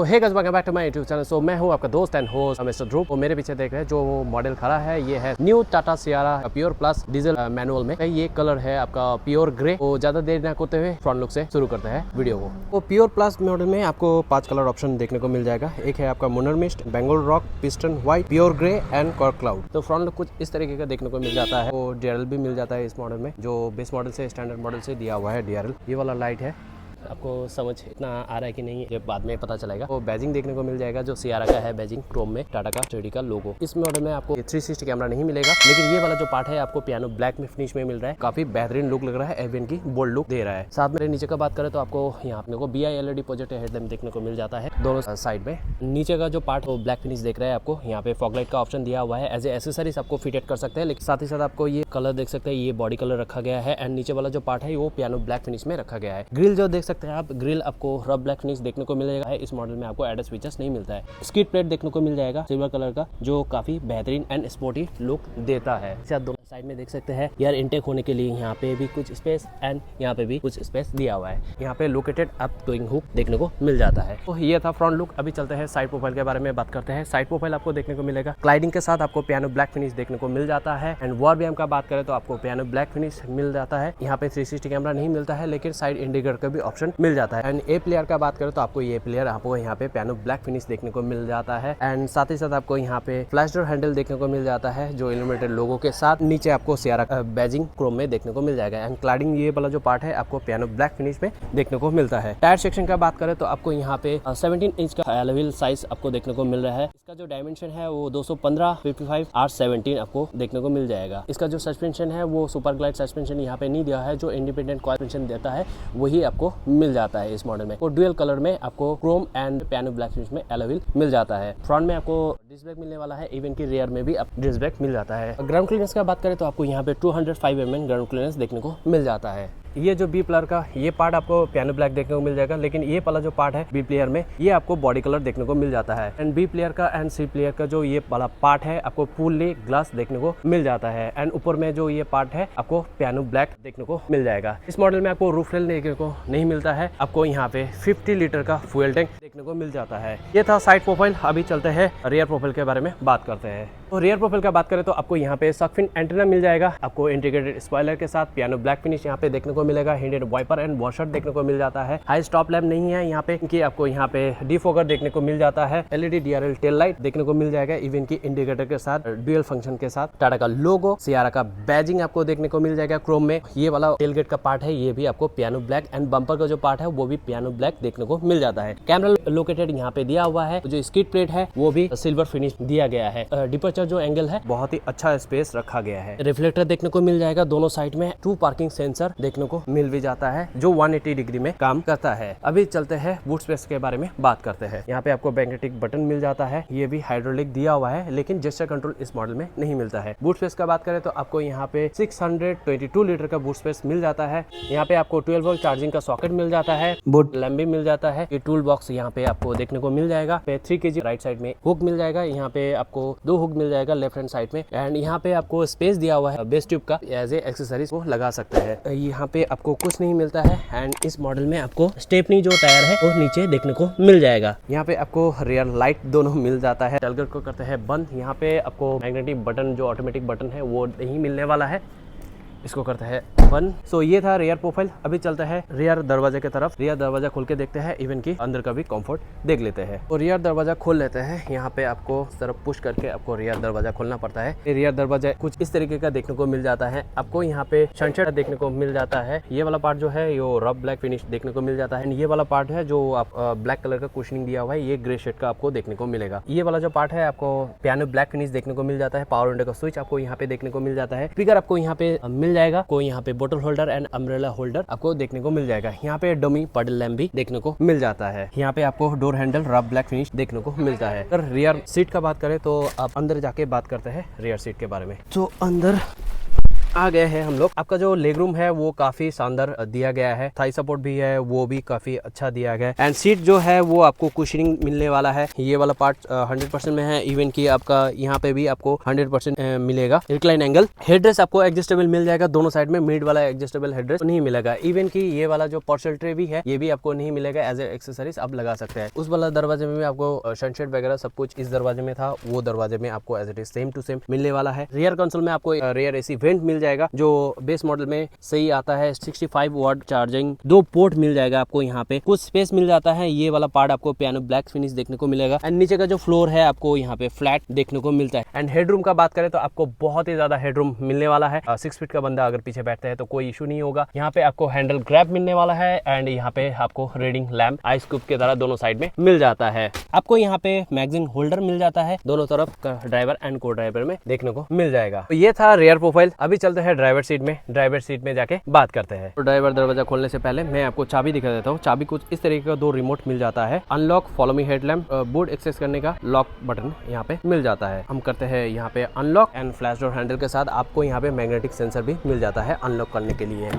तो hey guys, welcome back to my YouTube channel. So मैं हूं आपका दोस्त एंड होस्ट मिस्टर ध्रुव। और मेरे पीछे देख रहे हैं जो मॉडल खड़ा है, ये है new Tata Sierra pure plus diesel manual में। ये कलर है आपका प्योर ग्रे। तो ज्यादा देर ना करते हुए फ्रंट लुक से शुरू करते हैं वीडियो को। तो प्योर प्लस मॉडल में आपको 5 कलर ऑप्शन देखने को मिल जाएगा। एक है आपका Munnar mist, Bengal rock, piston white, pure grey and cork cloud. तो फ्रंट लुक कुछ इस तरीके का देखने को मिल जाता है। तो DRL भी मिल जाता है इस मॉडल में, जो बेस मॉडल से स्टैंडर्ड मॉडल से दिया हुआ है DRL। ये वाला लाइट है, आपको समझ इतना आ रहा है कि नहीं ये बाद में पता चलेगा। तो बैजिंग देखने को मिल जाएगा जो सियारा का है, बैजिंग क्रोम में टाटा का स्टडी का लोगो। इस मॉडल में आपको 360 कैमरा नहीं मिलेगा, लेकिन ये वाला जो पार्ट है आपको पियानो ब्लैक में फिनिश में मिल रहा है। काफी बेहतरीन लुक लग रहा है, एवियन की बोल्ड लुक दे रहा है। साथ में नीचे का बात करें तो आपको यहाँ अपने को BI LED प्रोजेक्ट हेडलैम्प देखने को मिल जाता है दोनों साइड में। नीचे का जो पार्ट वो ब्लैक फिनिश देख रहा है आपको। यहाँ पे फॉग लाइट का ऑप्शन दिया हुआ है, एज ए एसेसरीज आपको फिटेड कर सकते हैं। लेकिन साथ ही साथ आपको ये कलर देख सकते हैं, ये बॉडी कलर रखा गया है। एंड नीचे वाला जो पार्ट है वो पियानो ब्लैक फिनिश में रखा गया है। ग्रिल जो देख सकते हैं आप, ग्रिल आपको रब ब्लैक फिनिश देखने को मिलेगा। इस मॉडल में आपको एडस फीचर्स नहीं मिलता है। स्किड प्लेट देखने को मिल जाएगा सिल्वर कलर का, जो काफी बेहतरीन एंड स्पोर्टी लुक देता है। दोनों साइड में देख सकते हैं एयर इनटेक होने के लिए यहाँ पे भी कुछ स्पेस एंड यहाँ पे भी कुछ स्पेस दिया हुआ है। यहाँ पे लोकेटेड अप टोइंग हुक देखने को मिल जाता है। तो ये था फ्रंट लुक। अभी चलते हैं साइड प्रोफाइल के बारे में बात करते हैं। साइड प्रोफाइल आपको देखने को मिलेगा क्लाइडिंग के साथ आपको पियानो ब्लैक फिनिश देखने को मिल जाता है। एंड वॉरबीएम का बात करें तो आपको पियानो ब्लैक फिनिश मिल जाता है। यहाँ पे 360 कैमरा नहीं मिलता है, लेकिन साइड इंडिकेटर का भी ऑप्शन मिल जाता है। एंड ए प्लेयर का बात करें तो आपको ये प्लेयर आपको यहाँ पे पियानो ब्लैक फिनिश देखने को मिल जाता है। एंड साथ ही साथ आपको यहाँ पे फ्लैश डोर हैंडल देखने को मिल जाता है, जो इल्यूमिनेटेड लोगो के साथ। नीचे आपको सियारा बैजिंग क्रोम में देखने को मिल जाएगा। एंड क्लाडिंग ये वाला जो पार्ट है आपको पियानो ब्लैक फिनिश में देखने को मिलता है। टायर सेक्शन का बात करें तो आपको यहाँ पे 17 इंच का अलॉय व्हील साइज आपको देखने को मिल रहा है। इसका जो डायमेंशन है वो 215, 55 R17 आपको देखने को मिल जाएगा। इसका जो सस्पेंशन है वो सुपर ग्लाइड सस्पेंशन यहाँ पे नहीं दिया है, जो इंडिपेंडेंट कॉइल सस्पेंशन देता है वही आपको मिल जाता है इस मॉडल में। और डुअल कलर में आपको Chrome and piano black finish में अलॉय व्हील मिल जाता है। फ्रंट में आपको डिस्क ब्रेक मिलने वाला है, इवन की रियर में भी डिस्क ब्रेक मिल जाता है। ग्राउंड क्लियरेंस का बात करें तो आपको यहाँ पे 205 mm ग्राउंड क्लियरेंस देखने को मिल जाता है। ये जो बी प्लेयर का ये पार्ट आपको पियानो ब्लैक देखने को मिल जाएगा, लेकिन ये वाला जो पार्ट है बी प्लेयर में ये आपको बॉडी कलर देखने को मिल जाता है। एंड बी प्लेयर का एंड सी प्लेयर का जो ये वाला पार्ट है आपको फुल्ली ग्लास देखने को मिल जाता है। एंड ऊपर में जो ये पार्ट है आपको पियानो ब्लैक देखने को मिल जाएगा। इस मॉडल में आपको रूफ रेल देखने को नहीं मिलता है। आपको यहाँ पे 50 लीटर का फ्यूल टैंक देखने को मिल जाता है। ये था साइड प्रोफाइल। अभी चलते हैं रियर प्रोफाइल के बारे में बात करते हैं। तो रियर प्रोफाइल का बात करें तो आपको यहाँ पे शार्क फिन एंटेना मिल जाएगा। आपको इंटीग्रेटेड स्पॉइलर के साथ पियानो ब्लैक फिनिश यहाँ पे देखने को मिलेगा। हिडेड वाइपर एंड वॉशर देखने को मिल जाता है। हाई स्टॉप लैम्प नहीं है यहाँ पे, क्योंकि आपको यहाँ पे डिफोगर देखने को मिल जाता है। LED DRL टेल लाइट देखने को मिल जाएगा, इवन की इंडिकेटर के साथ ड्यूअल फंक्शन के साथ। टाटा का लोगो, सियारा का बैजिंग आपको देखने को मिल जाएगा क्रोम में। ये वाला टेलगेट का पार्ट है ये भी आपको पियानो ब्लैक, एंड बम्पर का जो पार्ट है वो भी पियानो ब्लैक देखने को मिल जाता है। कैमरा लोकेटेड यहाँ पे दिया हुआ है। जो स्किड प्लेट है वो भी सिल्वर फिनिश दिया गया है। डिपर्चर जो एंगल है बहुत ही अच्छा स्पेस रखा गया है। रिफ्लेक्टर देखने को मिल जाएगा दोनों साइड में। 2 पार्किंग सेंसर देखने को मिल भी जाता है, जो 180 डिग्री में काम करता है। अभी चलते हैं बूट स्पेस के बारे में बात करते हैं। यहाँ पे आपको मैग्नेटिक बटन मिल जाता है, ये भी हाइड्रोलिक दिया हुआ है, लेकिन जेस्चर कंट्रोल इस मॉडल में नहीं मिलता है। बूट स्पेस का बात करें तो आपको यहाँ पे 622 लीटर का बूट स्पेस मिल जाता है। यहाँ पे आपको 12 वोल्ट चार्जिंग का सॉकेट मिल जाता है। बूट लैम्प भी मिल जाता है। ये टूल बॉक्स यहाँ पे आपको देखने को मिल जाएगा। 3 kg राइट साइड में हुक मिल जाएगा। यहाँ पे आपको 2 हुक मिल जाएगा लेफ्ट हैंड साइड में। एंड यहाँ पे आपको स्पेस दिया हुआ है बेस ट्यूब का, एज ए एक्सेसरीज को लगा सकते हैं। यहाँ पे आपको कुछ नहीं मिलता है। एंड इस मॉडल में आपको स्टेपनी जो टायर है वो नीचे देखने को मिल जाएगा। यहाँ पे आपको रियर लाइट दोनों मिल जाता है। टैलगेट को करते हैं बंद। यहाँ पे आपको मैग्नेटिक बटन जो ऑटोमेटिक बटन है वो नहीं मिलने वाला है, इसको करते हैं बंद। सो ये था रियर प्रोफाइल। अभी चलते हैं रियर दरवाजे की तरफ। रियर दरवाजा खोल के देखते हैं, इवन की अंदर का भी कंफर्ट देख लेते हैं। और रियर दरवाजा खोल लेते हैं। यहाँ पे आपको तरफ पुश करके आपको रियर दरवाजा खोलना पड़ता है। रियर दरवाजा कुछ इस तरीके का देखने को मिल जाता है। आपको यहाँ पे सनशेड देखने को मिल जाता है। ये वाला पार्ट जो है ये रब ब्लैक फिनिश देखने को मिल जाता है। ये वाला पार्ट है जो आप ब्लैक कलर का कुशनिंग दिया हुआ है, ये ग्रे शेड का आपको देखने को मिलेगा। ये वाला जो पार्ट है आपको पियानो ब्लैक फिनिश देखने को मिल जाता है। पावर विंडो का स्विच आपको यहाँ पे देखने को मिल जाता है। स्पीकर आपको यहाँ पे मिल जाएगा। कोई यहाँ पे बोतल होल्डर एंड अम्ब्रेला होल्डर आपको देखने को मिल जाएगा। यहाँ पे डमी पडल लैम्प भी देखने को मिल जाता है। यहाँ पे आपको डोर हैंडल रब ब्लैक फिनिश देखने को मिलता है। अगर रियर सीट का बात करें तो आप अंदर जाके बात करते हैं रियर सीट के बारे में। तो अंदर आ गए हैं हम लोग। आपका जो लेग रूम है वो काफी शानदार दिया गया है, थाई सपोर्ट भी है वो भी काफी अच्छा दिया गया है। एंड सीट जो है वो आपको कुशनिंग मिलने वाला है, ये वाला पार्ट 100% में है। इवन की आपका यहाँ पे भी आपको 100% मिलेगा। रिक्लाइन एंगल हेडरेस्ट आपको एडजस्टेबल मिल जाएगा दोनों साइड में, मिड वाला एडजस्टेबल हेडरेस्ट नहीं मिलेगा। इवन की ये वाला जो पार्सल ट्रे भी है ये भी आपको नहीं मिलेगा, एज ए एक्सेसरीज आप लगा सकते हैं। उस वाला दरवाजे में भी आपको सनशेड वगैरह सब कुछ इस दरवाजे में था, वो दरवाजे में आपको as it is same to same मिलने वाला है। रियर कंसोल में आपको रियर एसी वेंट मिल जाएगा जो बेस मॉडल में सही आता है। 65 वाट चार्जिंग, 2 पोर्ट मिल जाएगा आपको। यहाँ पे कुछ स्पेस मिल जाता है। ये वाला पार्ट आपको पियानो ब्लैक फिनिश देखने को मिलेगा। एंड नीचे का जो फ्लोर है आपको यहाँ पे फ्लैट देखने को मिलता है। एंड हेडरूम का बात करें तो आपको बहुत ही ज्यादा हेडरूम मिलने वाला है। 6 फीट का बंदा अगर पीछे बैठता है तो कोई इशू नहीं होगा। यहाँ पे आपको हैंडल ग्रैब मिलने वाला है। एंड यहाँ पे आपको रीडिंग लैम्प आइस क्यूब की तरह दोनों साइड में मिल जाता है। आपको यहाँ पे मैगजीन होल्डर मिल जाता है, दोनों तरफ ड्राइवर एंड को ड्राइवर में देखने को मिल जाएगा। तो ये था रियर प्रोफाइल। अभी चलते हैं ड्राइवर सीट में, ड्राइवर सीट में जाके बात करते हैं। तो ड्राइवर दरवाजा खोलने से पहले मैं आपको चाबी दिखा देता हूँ। चाबी कुछ इस तरीके का 2 रिमोट मिल जाता है। Unlock, follow me headlamp, board access करने का लॉक बटन यहाँ पे मिल जाता है। हम करते हैं यहाँ पे unlock and flash door handle के साथ आपको यहाँ पे मैग्नेटिक सेंसर भी मिल जाता है अनलॉक करने के लिए।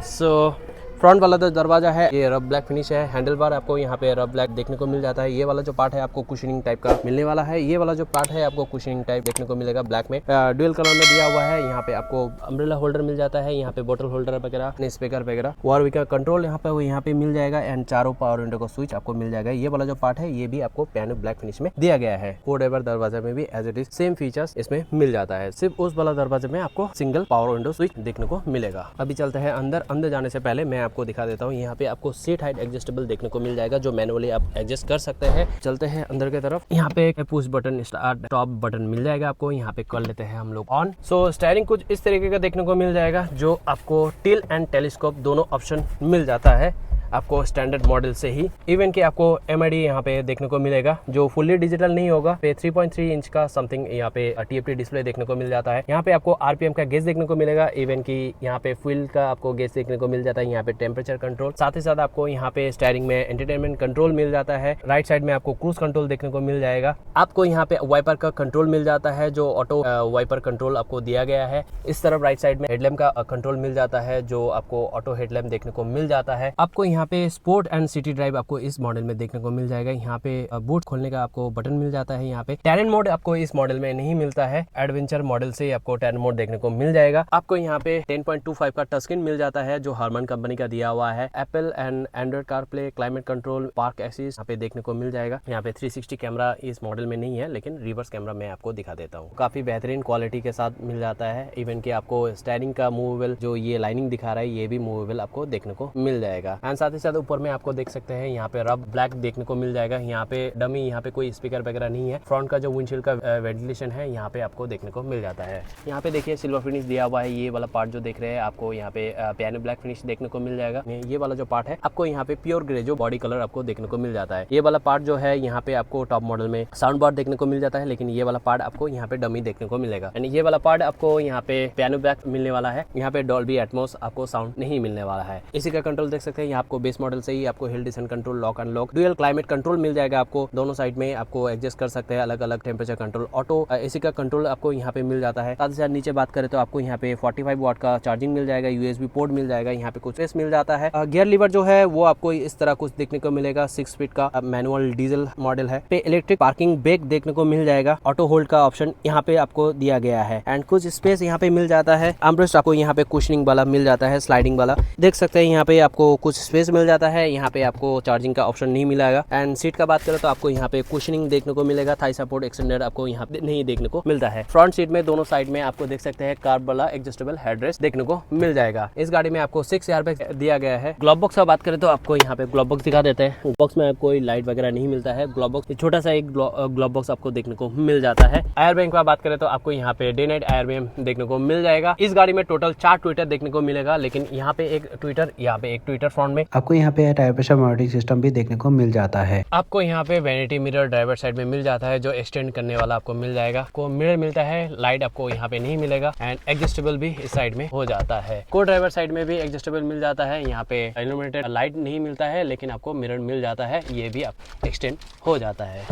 सो फ्रंट वाला जो दरवाजा है ये रब ब्लैक फिनिश है। हैंडल बार आपको यहाँ पे रब ब्लैक देखने को मिल जाता है। ये वाला जो पार्ट है आपको कुशनिंग टाइप का मिलने वाला है। ये वाला जो पार्ट है आपको कुशनिंग टाइप देखने को मिलेगा ब्लैक में। ड्यूल कलर में दिया हुआ है। यहाँ पे आपको अम्ब्रेला होल्डर मिल जाता है, यहाँ पे बोतल होल्डर वगैरह, स्पीकर वगैरह, वार का कंट्रोल यहाँ पे मिल जाएगा। एंड चारों पावर विंडो का स्विच आपको मिल जाएगा। ये वाला जो पार्ट है ये भी आपको पियानो ब्लैक फिनिश में दिया गया है। को ड्राइवर दरवाजा में भी as it is same features इसमें मिल जाता है। सिर्फ उस वाला दरवाजे में आपको सिंगल पावर विंडो स्विच देखने को मिलेगा। अभी चलते हैं अंदर। अंदर जाने से पहले मैं आपको दिखा देता हूँ। यहाँ पे आपको सीट हाइट एडजस्टेबल देखने को मिल जाएगा जो मैनुअली आप एडजस्ट कर सकते हैं। चलते हैं अंदर की तरफ। यहाँ पे push button, start, top button मिल जाएगा आपको। यहाँ पे कर लेते हैं हम लोग ऑन। सो स्टीयरिंग कुछ इस तरीके का देखने को मिल जाएगा जो आपको टिल एंड टेलीस्कोप दोनों ऑप्शन मिल जाता है आपको स्टैंडर्ड मॉडल से ही। इवन कि आपको MID यहाँ पे देखने को मिलेगा जो फुल्ली डिजिटल नहीं होगा। पे 3.3 इंच का समथिंग यहाँ पे TFT डिस्प्ले देखने को मिल जाता है। यहाँ पे आपको RPM का गेज देखने को मिलेगा। इवन कि यहाँ पे फ्यूल का आपको गेज देखने को मिल जाता है। यहाँ पे टेम्परेचर कंट्रोल, साथ ही साथ आपको यहाँ पे स्टीयरिंग में एंटरटेनमेंट कंट्रोल मिल जाता है। राइट साइड में आपको क्रूज कंट्रोल देखने को मिल जाएगा। आपको यहाँ पे वाइपर का कंट्रोल मिल जाता है जो ऑटो वाइपर कंट्रोल आपको दिया गया है। इस तरफ राइट साइड में हेडलैम्प का कंट्रोल मिल जाता है जो आपको ऑटो हेडलैम्प देखने को मिल जाता है। आपको यहाँ पे स्पोर्ट एंड सिटी ड्राइव आपको इस मॉडल में देखने को मिल जाएगा। यहाँ पे बूट खोलने का आपको बटन मिल जाता है। यहाँ पे टेरेन मोड आपको इस मॉडल में नहीं मिलता है। एडवेंचर मॉडल से आपको टेरेन मोड देखने को मिल जाएगा। आपको यहाँ पे 10.25 का टच स्क्रीन मिल जाता है जो हार्मन कंपनी का दिया हुआ है। Apple and Android car play, climate control, park assist यहाँ पे देखने को मिल जाएगा। यहाँ पे 360 कैमरा इस मॉडल में नहीं है लेकिन रिवर्स कैमरा मैं आपको दिखा देता हूँ। काफी बेहतरीन क्वालिटी के साथ मिल जाता है। इवन की आपको स्टीयरिंग का मूवेबल जो ये लाइनिंग दिखा रहा है ये भी मूवेबल आपको देखने को मिल जाएगा। एंड साथ ही साथ ऊपर में आपको देख सकते हैं यहाँ पे रब ब्लैक देखने को मिल जाएगा। यहाँ पे डमी, यहाँ पे कोई स्पीकर वगैरह नहीं है। फ्रंट का जो विंडशील्ड का वेंटिलेशन है यहाँ पे आपको देखने को मिल जाता है। यहाँ पे देखिए सिल्वर फिनिश दिया हुआ है। ये वाला पार्ट जो देख रहे हैं आपको यहाँ पे पियानो ब्लैक फिनिश देखने को मिल जाएगा। ये वाला जो पार्ट है आपको यहाँ पे प्योर ग्रे जो बॉडी कलर आपको देखने को मिल जाता है। ये वाला पार्ट जो है यहाँ पे आपको टॉप मॉडल में साउंड बार देखने को मिल जाता है लेकिन ये वाला पार्ट आपको यहाँ पे डमी देखने को मिलेगा। यानी ये वाला पार्ट आपको यहाँ पे पियानो ब्लैक मिलने वाला है। यहाँ पे डॉल्बी एटमॉस आपको साउंड नहीं मिलने वाला है। इसी का कंट्रोल देख सकते हैं। यहाँ आपको बेस मॉडल से ही आपको hill descent control, lock unlock, dual climate control मिल जाएगा आपको। दोनों साइड में आपको एडजस्ट कर सकते हैं अलग अलग टेम्परेचर कंट्रोल, ऑटो एसी का कंट्रोल आपको यहाँ पे मिल जाता है। साथ ही साथ नीचे बात करें तो आपको यहाँ पे 45 वाट का चार्जिंग मिल जाएगा। USB पोर्ट मिल जाएगा। यहाँ पे कुछ स्पेस मिल जाता है। गियर लीवर जो है वो आपको इस तरह कुछ देखने को मिलेगा। 6 फीट का मैनुअल डीजल मॉडल है। पे इलेक्ट्रिक पार्किंग ब्रेक देखने को मिल जाएगा। ऑटो होल्ड का ऑप्शन यहाँ पे आपको दिया गया है। एंड कुछ स्पेस यहाँ पे मिल जाता है। आर्मरेस्ट आपको यहाँ पे कुशनिंग वाला मिल जाता है, स्लाइडिंग वाला देख सकते हैं। यहाँ पे आपको कुछ स्पेस मिल जाता है। यहाँ पे आपको चार्जिंग का ऑप्शन नहीं मिलेगा। एंड सीट का बात करें तो आपको यहाँ पे कुशनिंग देखने को मिलेगा। थाई सपोर्ट एक्सटेंडर आपको यहाँ पे नहीं देखने को मिलता है। फ्रंट सीट में दोनों साइड में आपको देख सकते हैं कार्ब वाला एडजस्टेबल हेडरेस्ट देखने को मिल जाएगा। इस गाड़ी में आपको 6 एयरबैग दिया गया है। ग्लोव बॉक्स का बात करें तो आपको यहाँ पे ग्लोव बॉक्स दिखा देते हैं। बॉक्स में कोई लाइट वगैरह नहीं मिलता है। ग्लोव बॉक्स छोटा सा एक ग्लोव बॉक्स आपको देखने को मिल जाता है। एयरबैग का बात करें तो आपको यहाँ पे डे नाइट एयरबैग देखने को मिल जाएगा। इस गाड़ी में टोटल 4 ट्विटर देखने को मिलेगा लेकिन यहाँ पे एक ट्विटर फ्रंट में आपको यहाँ पे टायर प्रेशर मॉनिटरिंग सिस्टम भी देखने को मिल जाता है। आपको यहाँ पे वैनिटी मिरर ड्राइवर साइड में मिल जाता है जो एक्सटेंड करने वाला आपको मिल जाएगा। को मिरर मिलता है, लाइट आपको यहाँ पे नहीं मिलेगा। एंड एडजस्टेबल भी इस साइड में हो जाता है। को ड्राइवर साइड में भी एडजस्टेबल मिल जाता है। यहाँ पे इल्यूमिनेटेड लाइट नहीं मिलता है लेकिन आपको मिरर मिल जाता है, ये भी आप एक्सटेंड हो जाता है।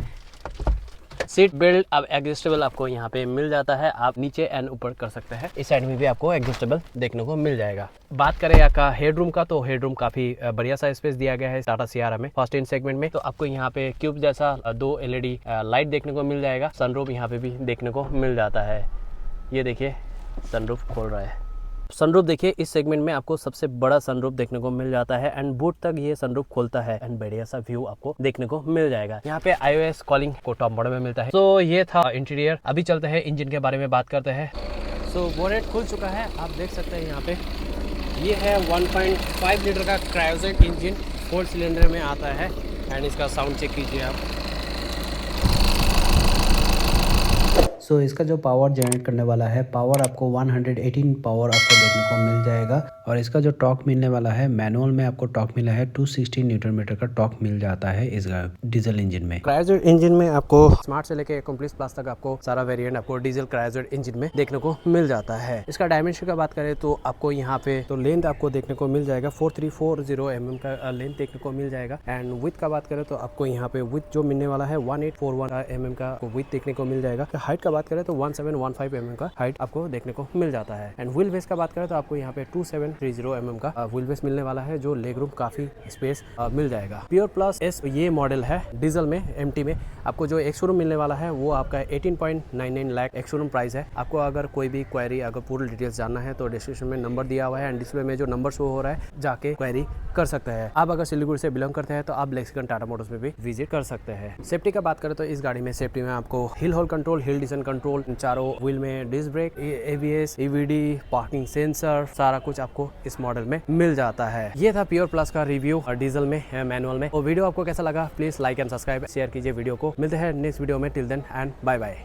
सीट बेल्ट अब एडजस्टेबल आपको यहाँ पे मिल जाता है, आप नीचे एंड ऊपर कर सकते हैं। इस साइड में भी आपको एडजस्टेबल देखने को मिल जाएगा। बात करें आपका हेडरूम का, तो हेडरूम काफी बढ़िया सा स्पेस दिया गया है टाटा सियारा में फर्स्ट इन सेगमेंट में। तो आपको यहाँ पे क्यूब जैसा 2 LED लाइट देखने को मिल जाएगा। सनरूफ यहाँ पे भी देखने को मिल जाता है। ये देखिए सनरूफ खोल रहा है। सनरूफ देखिए इस सेगमेंट में आपको सबसे बड़ा सनरूफ देखने को मिल जाता है एंड बूट तक ये सनरूफ खोलता है एंड बढ़िया सा व्यू आपको देखने को मिल जाएगा। यहाँ पे iOS कॉलिंग को टॉप मॉडल में मिलता है। तो ये था इंटीरियर। अभी चलते हैं इंजन के बारे में बात करते हैं। सो बोनेट खुल चुका है, आप देख सकते हैं यहाँ पे। ये है 1.5 लीटर का क्रायोजेट इंजन, 4 सिलेंडर में आता है एंड इसका साउंड चेक कीजिए आप। सो इसका जो पावर जनरेट करने वाला है, पावर आपको 118 पावर आपको देखने को मिल जाएगा। और इसका जो टॉर्क मिलने वाला है, मैनुअल में आपको टॉर्क मिला है 260 न्यूटन मीटर का टॉर्क मिल जाता है इस डीजल इंजन में। क्रायोजेट इंजन में आपको स्मार्ट से लेके कंप्लीट प्लस तक आपको सारा वेरिएंट आपको डीजल क्रायोजेट इंजन में देखने को मिल जाता है। इसका डायमेंशन का बात करें तो आपको यहाँ पे तो लेंथ आपको देखने को मिल जाएगा 4340 mm का लेंथ देखने को मिल जाएगा। एंड विथ का बात करें तो आपको यहाँ पे विथ जो मिलने वाला है 1841 mm का विथ देखने को मिल जाएगा। हाइट का बात करें तो 1715 mm का हाइट आपको देखने को मिल जाता है। एंड व्हील बेस का बात करें तो आपको यहाँ पे 2730 mm का व्हील बेस मिलने वाला है, जो लेग रूम काफी स्पेस मिल जाएगा। प्योर प्लस एस ये मॉडल है डीजल में। एमटी में आपको जो एक शोरूम मिलने वाला है वो आपका 18.99 लाख एक शोरूम प्राइस है। आपको अगर कोई भी क्वेरी, अगर पूरी डिटेल्स जानना है तो डिस्क्रिप्शन में नंबर दिया हुआ है एंड डिस्प्ले में जो नंबर शो हो रहा है जाके क्वेरी कर सकते हैं। आप अगर सिलीगुड़ी से बिलोंग करते हैं तो आप लेक्सिकन टाटा मोटर्स में भी विजिट कर सकते हैं। सेफ्टी का बात करें तो इस गाड़ी में सेफ्टी में आपको hill hold control, hill descent control, चारों व्हील में disc brake, ABS, EVD, parking sensor, सारा कुछ आपको इस मॉडल में मिल जाता है। ये था प्योर प्लस का रिव्यू डीजल में, मैनुअल में। तो वीडियो आपको कैसा लगा please like and subscribe share कीजिए वीडियो को। मिलते हैं नेक्स्ट वीडियो में। Till then and bye bye.